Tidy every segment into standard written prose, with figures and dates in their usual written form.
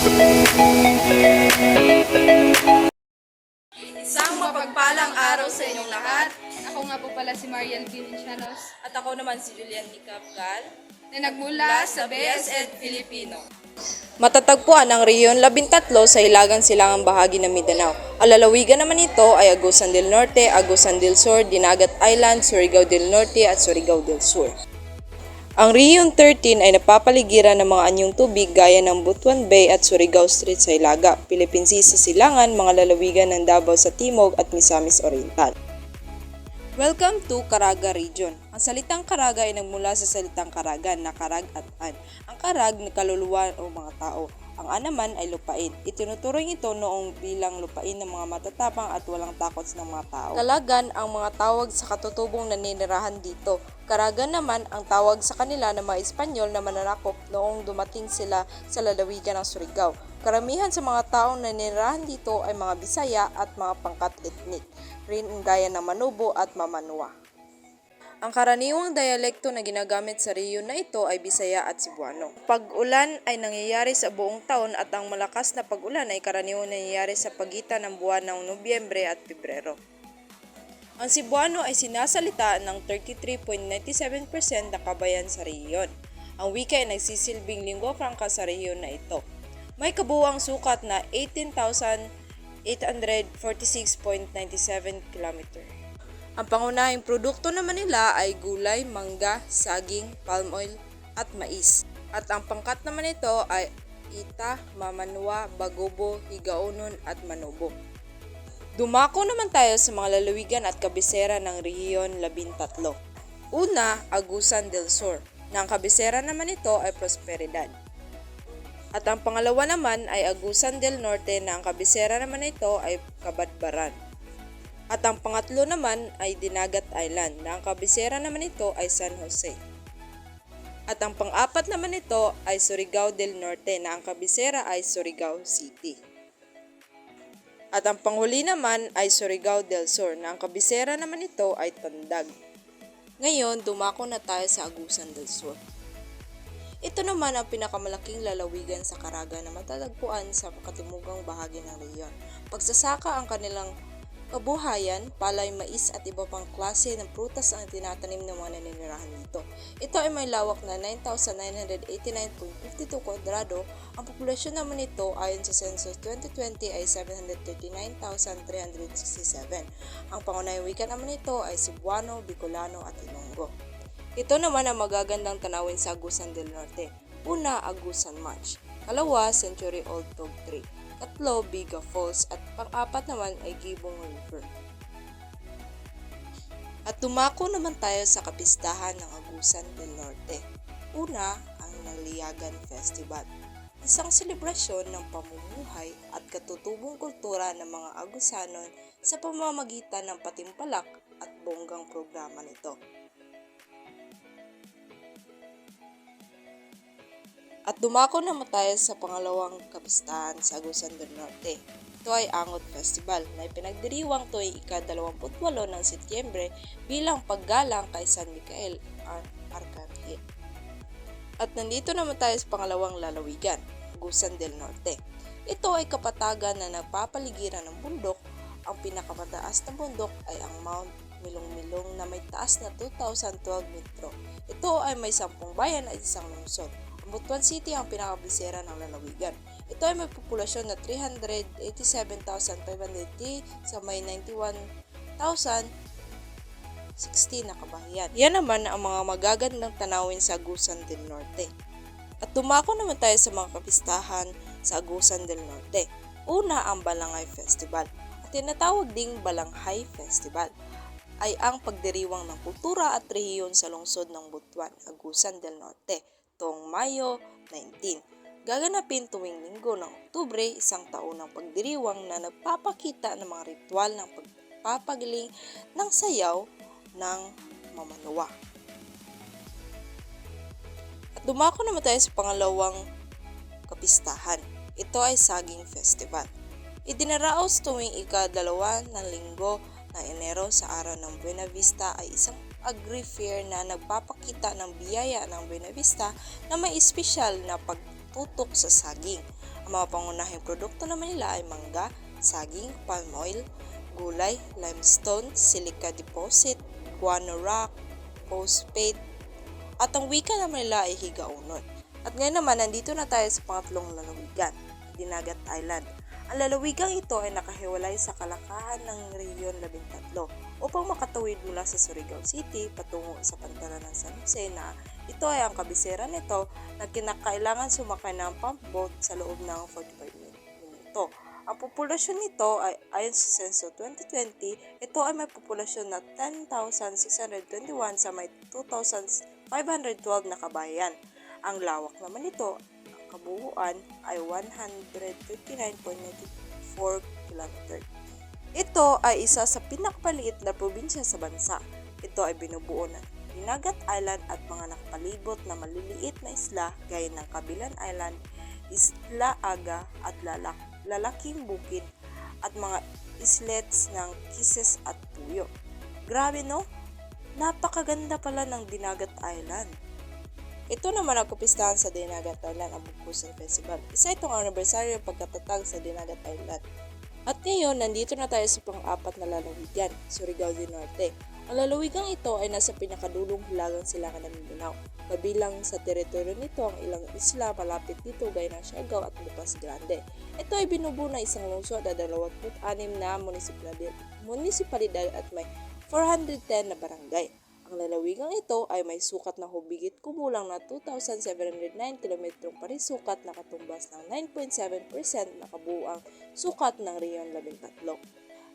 Isang mapagpalang araw sa inyong lahat. Ako nga po pala si Mariel Villancianos At ako naman si Julian Dicapcal na nagmula sa sa BSED Filipino. Matatagpuan ang Rehiyon 13 sa Hilagang Silangang bahagi ng Mindanao. Ang lalawigan naman nito ay Agusan del Norte, Agusan del Sur, Dinagat Island, Surigao del Norte at Surigao del Sur. Ang Rehiyon 13 ay napapaligiran ng mga anyong tubig gaya ng Butuan Bay at Surigao Street sa Hilaga, Philippine Sea sa Silangan, mga lalawigan ng Davao sa Timog at Misamis Oriental. Welcome to Caraga Region. Ang salitang Caraga ay nagmula sa salitang Karagan na karag at an. Ang karag na kaluluwa o mga tao. Ang an naman ay lupain. Itinuturing ito noong bilang lupain ng mga matatapang at walang takot ng mga tao. Kalagan ang mga tawag sa katutubong naninirahan dito. Karagan naman ang tawag sa kanila ng mga Espanyol na mananakop noong dumating sila sa lalawigan ng Surigao. Karamihan sa mga taong naninirahan dito ay mga Bisaya at mga pangkat etnik, rin gaya ng Manobo at Mamanua. Ang karaniwang dialekto na ginagamit sa rehiyon na ito ay Bisaya at Cebuano. Pag-ulan ay nangyayari sa buong taon at ang malakas na pag-ulan ay karaniwang nangyayari sa pagitan ng buwan ng Nobyembre at Pebrero. Ang Cebuano ay sinasalita ng 33.97% ng kabayan sa rehiyon. Ang wika ay nagsisilbing lingua franca sa rehiyon na ito. May kabuuang sukat na 18,846.97 km. Ang pangunahing produkto naman nila ay gulay, mangga, saging, palm oil at mais. At ang pangkat naman nito ay Ita, Mamanua, Bagobo, Higaonon at Manobo. Dumako naman tayo sa mga lalawigan at kabisera ng Rehiyon 13. Una, Agusan del Sur, na ang kabisera naman nito ay Prosperidad. At ang pangalawa naman ay Agusan del Norte na ang kabisera naman nito ay Cabadbaran. At ang pangatlo naman ay Dinagat Island na ang kabisera naman nito ay San Jose. At ang pang-apat naman nito ay Surigao del Norte na ang kabisera ay Surigao City. At ang panghuli naman ay Surigao del Sur na ang kabisera naman nito ay Tandag. Ngayon, dumako na tayo sa Agusan del Sur. Ito naman ang pinakamalaking lalawigan sa Caraga na matatagpuan sa katimugang bahagi ng rehiyon. Pagsasaka ang kanilang kabuhayan, palay, mais at iba pang klase ng prutas ang tinatanim ng mga naninirahan dito. Ito ay may lawak na 9,989.52 kwadrado. Ang populasyon naman nito ayon sa Census 2020 ay 739,367. Ang pangunahing wika naman nito ay Cebuano, Bicolano at Ilonggo. Ito naman ang magagandang tanawin sa Agusan del Norte. Una, Agusan March. Kalawa, Century Old Tog Tree. Tatlo, Biga Falls. At pang-apat naman ay Gibong River. At dumako naman tayo sa kapistahan ng Agusan del Norte. Una, ang Naliyagan Festival. Isang selebrasyon ng pamumuhay at katutubong kultura ng mga Agusanon sa pamamagitan ng patimpalak at bonggang programa nito. At dumako naman tayo sa pangalawang kapistahan sa Agusan del Norte. Ito ay Angot Festival na ipinagdiriwang tuwing ika-28 ng Setyembre bilang paggalang kay San Miguel Arcangel. At nandito naman tayo sa pangalawang lalawigan, Agusan del Norte. Ito ay kapatagan na nagpapaligiran ng bundok. Ang pinakamataas na bundok ay ang Mount Milong-Milong na may taas na 2,012 metro. Ito ay may 10 bayan at isang lungsod. Butuan City ang pinakabisera ng lalawigan. Ito ay may populasyon na 387,580 sa may 91,016 na kabahayan. Yan naman ang mga magagandang tanawin sa Agusan del Norte. At dumako naman tayo sa mga kapistahan sa Agusan del Norte. Una, ang Balanghay Festival. At tinatawag ding Balanghay Festival ay ang pagdiriwang ng kultura at rehiyon sa lungsod ng Butuan, Agusan del Norte. Toong Mayo 19. Gaganapin tuwing linggo ng Oktubre, isang taon ng pagdiriwang na nagpapakita ng mga ritual ng pagpapagaling ng sayaw ng Mamanua. At dumako naman tayo sa pangalawang kapistahan. Ito ay Saging Festival. Idinaraos tuwing ika-2 ng linggo ng Enero sa araw ng Buena Vista ay isang agri-fair na nagpapakita ng biyaya ng Buena Vista na may espesyal na tutok sa saging. Ang mga pangunahing produkto naman nila ay mangga, saging, palm oil, gulay, limestone, silica deposit, guano rock, phosphate, at ang wika naman nila ay higaunon. At ngayon naman, nandito na tayo sa pangatlong lalawigan, Dinagat Island. Ang lalawigang ito ay nakahiwalay sa kalakahan ng Rehiyon 13 upang makatawid mula sa Surigao City patungo sa pantalan ng San Jose na ito ay ang kabisera nito na kinakailangan sumakay ng pump boat sa loob ng 45 minuto. Ang populasyon nito ay ayon sa Censo 2020, ito ay may populasyon na 10,621 sa may 2,512 na kabahayan. Ang lawak naman nito, kabuuan ay 159.94 km. Ito ay isa sa pinakapaliit na probinsya sa bansa. Ito ay binubuo ng Dinagat Island at mga nakapalibot na maliliit na isla gaya ng Kabilan Island, Isla Aga at lalaking bukid at mga islets ng Kisses at Puyo. Grabe no? Napakaganda pala ng Dinagat Island. Ito naman ang kapistahan sa Dinagat Island, ang Bugkusan Festival. Isa itong anibersaryo pagkatatag sa Dinagat Island. At ngayon, nandito na tayo sa pang-apat na lalawigan, Surigao del Norte. Ang lalawigang ito ay nasa pinakadulong hilagang silangan ng Mindanao. Kabilang sa teritoryo nito ang ilang isla malapit dito gaya ng Siargao at Bocas Grande. Ito ay binubuo na isang lungsod at 26 na munisipalidad at may 410 na barangay. Ang lalawigang ito ay may sukat na hubigit kumulang na 2,709 km parisukat na katumbas ng 9.7% na kabuuang sukat ng Rehiyon 13.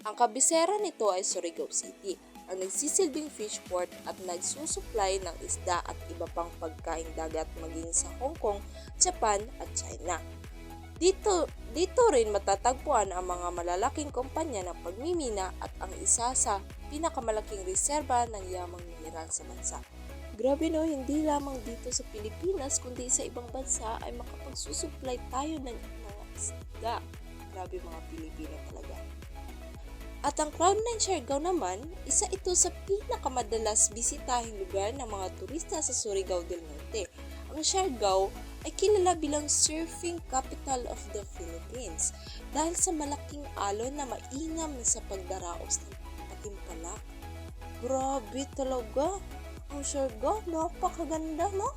Ang kabisera nito ay Surigao City, ang nagsisilbing fish port at nagsusupply ng isda at iba pang pagkaing dagat maging sa Hong Kong, Japan at China. Dito rin matatagpuan ang mga malalaking kumpanya ng pagmimina at ang isa sa pinakamalaking reserba ng yamang mineral sa bansa. Grabe no, hindi lamang dito sa Pilipinas kundi sa ibang bansa ay makapagsusupply tayo ng mga isda. Grabe mga Pilipino talaga. At ang Cloud9 Siargao naman, isa ito sa pinakamadalas bisitahing lugar ng mga turista sa Surigao del Norte. Ang Siargao ay kilala bilang surfing capital of the Philippines dahil sa malaking alon na mainam sa pagdaraos ng patimpalak. Grabe talaga! Ang Siargao, napakaganda no?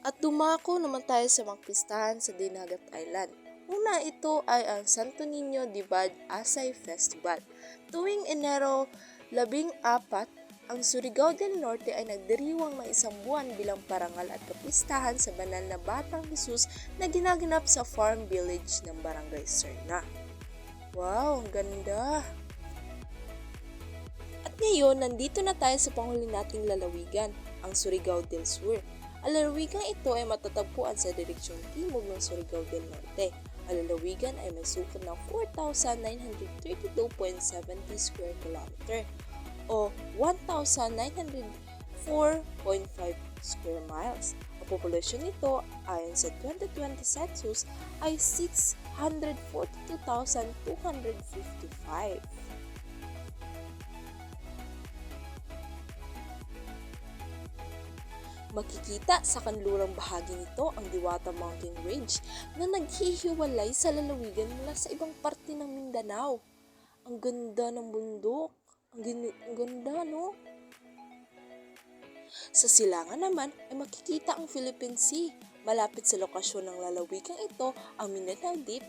At dumako naman tayo sa mga pistahan sa Dinagat Island. Una ito ay ang Santo Niño de Bad Asay Festival. Tuwing Enero 14, ang Surigao del Norte ay nagdiriwang ng isang buwan bilang parangal at kapistahan sa banal na Batang Jesus na ginaganap sa farm village ng Barangay Serna. Wow, ang ganda! At ngayon, nandito na tayo sa panghuli nating lalawigan, ang Surigao del Sur. Ang lalawigan ito ay matatagpuan sa direksyon timog ng Surigao del Norte. Ang lalawigan ay may sukat ng 4,932.70 square kilometer o 1,904.5 square miles. Ang populasyon nito ayon sa 2020 census ay 642,255. Makikita sa kanlurang bahagi nito ang Diwata Mountain Range na naghihiwalay sa lalawigan mula sa ibang parte ng Mindanao. Ang ganda ng bundok. Ang ganda, no? Sa silangan naman ay makikita ang Philippine Sea. Malapit sa lokasyon ng lalawigang ito, ang Mindanao Deep,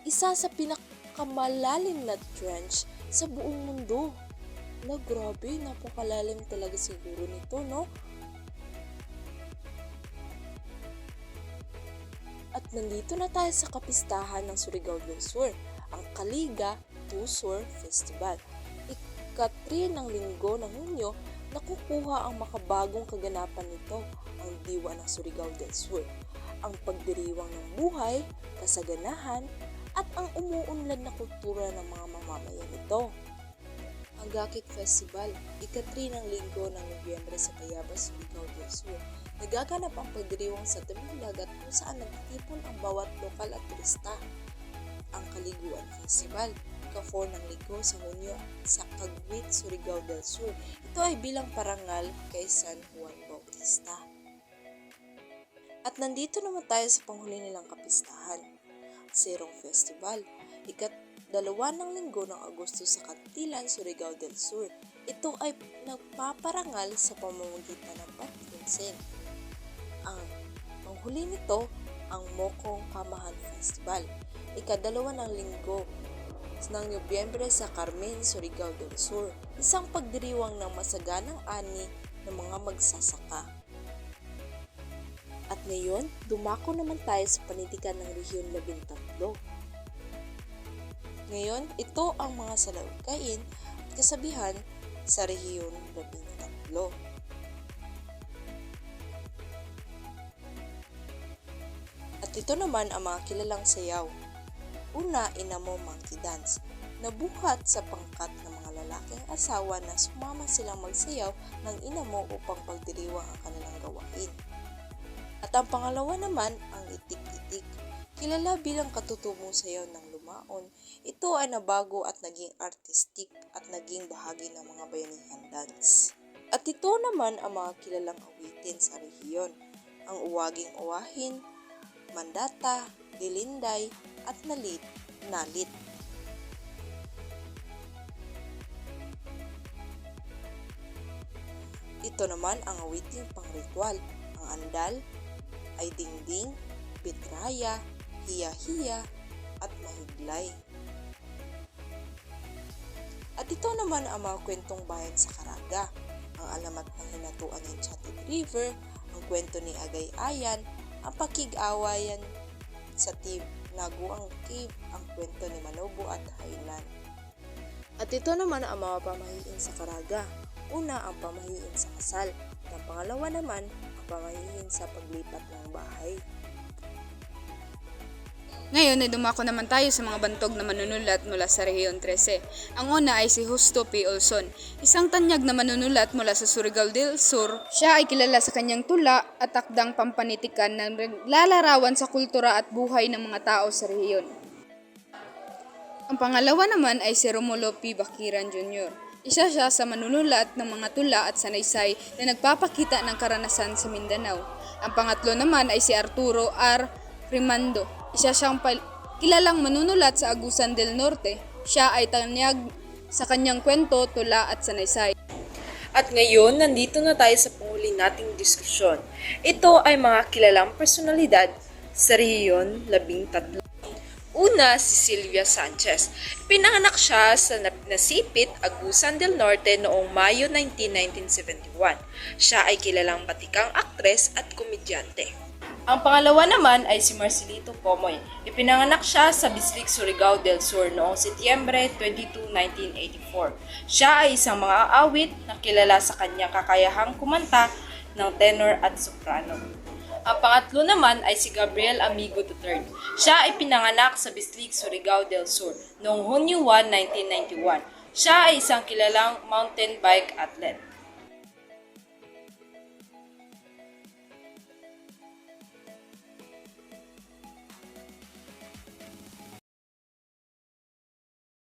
isa sa pinakamalalim na trench sa buong mundo. Na grabe, napakalalim talaga siguro nito, no? At nandito na tayo sa kapistahan ng Surigao del Sur, ang Kaliga Sur Festival. Ika-3 ng linggo ng Hunyo, nakukuha ang makabagong kaganapan nito, ang diwa ng Surigao del Sur, ang pagdiriwang ng buhay, kasaganahan, at ang umuunlad na kultura ng mga mamamayan nito. Ang Gakit Festival, ika-3 ng linggo ng Nobyembre sa Tayabas, Surigao del Sur. Nagaganap ang pagdiriwang sa tabing dagat kung saan nagtitipon ang bawat lokal at turista. Ang Kaliguan Festival, ika-4 ng linggo sa Hunyo sa Kagwit, Surigao del Sur. Ito ay bilang parangal kay San Juan artista. At nandito naman tayo sa panghuli nilang kapistahan, Sirong Festival, ika-2 ng linggo ng Agosto sa Cantilan, Surigao del Sur. Ito ay nagpaparangal sa pamamagitan ng patunsin. Ang panghuli nito, ang Mokong Kamahan Festival, ika-2 ng linggo ng Nobyembre sa Carmen, Surigao del Sur, isang pagdiriwang ng masaganang ani ng mga magsasaka. At ngayon, dumako naman tayo sa panitikan ng Rehiyon 13. Ngayon, ito ang mga salawikain at kasabihan sa Rehiyon 13. At ito naman ang mga kilalang sayaw. Una, Inamo Monkey Dance, nabuhat sa pangkat ng mga lalaking asawa na sumama silang magsayaw ng inamo upang pagdiriwang ang kanilang gawain. At ang pangalawa naman, ang Itik-Itik, kilala bilang katutubong sayaw ng lumaon. Ito ay nabago at naging artistic at naging bahagi ng mga bayanihan dance. At ito naman ang mga kilalang awitin sa rehiyon, ang Uwaging Uwahin, Mandata, Lilinday, at Nalit. Ito naman ang awiting pangritual, ang Andal, ay Dingding, Bitraya, Hiya-Hiya, at Mahiglay. At ito naman ang mga kwentong bayan sa Caraga, ang Alamat ng Hinatuan ng Enchanted River, ang kwento ni Agay-ayan, ang Pakig-awayan sa Naguang Cave, ang kwento ni Manobo at Hainan. At ito naman ang mga pamahiin sa Caraga. Una, ang pamahiin sa kasal. At ang pangalawa naman, ang pamahiin sa paglipat ng bahay. Ngayon ay dumako naman tayo sa mga bantog na manunulat mula sa Rehiyon 13. Ang una ay si Justo P. Olson, isang tanyag na manunulat mula sa Surigao del Sur. Siya ay kilala sa kanyang tula at takdang pampanitikan na naglalarawan sa kultura at buhay ng mga tao sa rehiyon. Ang pangalawa naman ay si Romulo P. Baquiran Jr. Isa siya sa manunulat ng mga tula at sanaysay na nagpapakita ng karanasan sa Mindanao. Ang pangatlo naman ay si Arturo R. Rimando. Isa siyang kilalang manunulat sa Agusan del Norte. Siya ay tanyag sa kanyang kwento, tula at sanaysay. At ngayon, nandito na tayo sa panghuli nating diskusyon. Ito ay mga kilalang personalidad sa Rehiyon 13. Una, si Sylvia Sanchez. Pinanganak siya sa Nasipit, Agusan del Norte noong Mayo 19, 1971. Siya ay kilalang batikang aktres at komedyante. Ang pangalawa naman ay si Marcelito Pomoy. Ipinanganak siya sa Bislig, Surigao del Sur noong Setyembre 22, 1984. Siya ay isang mga awit na kilala sa kanyang kakayahang kumanta ng tenor at soprano. Ang pangatlo naman ay si Gabriel Amigo III. Siya ay pinanganak sa Bislig, Surigao del Sur noong Hunyo 1, 1991. Siya ay isang kilalang mountain bike athlete.